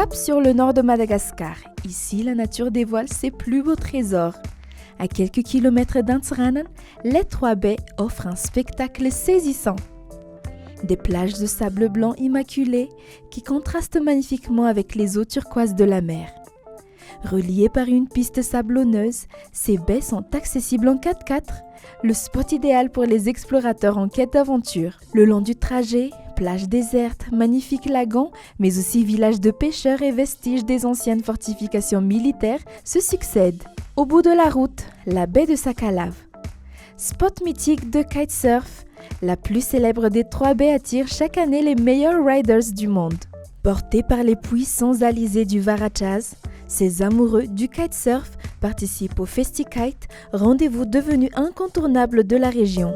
Cap sur le nord de Madagascar. Ici, la nature dévoile ses plus beaux trésors. À quelques kilomètres d'Antsiranan, les trois baies offrent un spectacle saisissant. Des plages de sable blanc immaculé qui contrastent magnifiquement avec les eaux turquoises de la mer. Reliées par une piste sablonneuse, ces baies sont accessibles en 4x4, le spot idéal pour les explorateurs en quête d'aventure. Le long du trajet, plages désertes, magnifiques lagons, mais aussi villages de pêcheurs et vestiges des anciennes fortifications militaires se succèdent. Au bout de la route, la baie de Sakalav. Spot mythique de kitesurf, la plus célèbre des trois baies attire chaque année les meilleurs riders du monde. Portés par les puissants alizés du Varachas, ces amoureux du kitesurf participent au FestiKite, rendez-vous devenu incontournable de la région.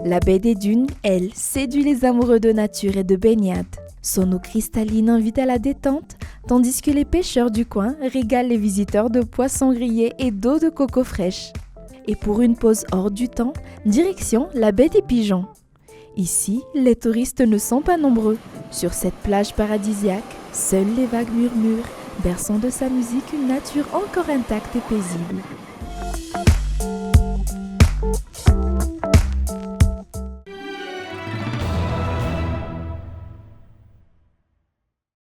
La baie des Dunes, elle, séduit les amoureux de nature et de baignade. Son eau cristalline invite à la détente, tandis que les pêcheurs du coin régalent les visiteurs de poissons grillés et d'eau de coco fraîche. Et pour une pause hors du temps, direction la baie des Pigeons. Ici, les touristes ne sont pas nombreux. Sur cette plage paradisiaque, seules les vagues murmurent, berçant de sa musique une nature encore intacte et paisible.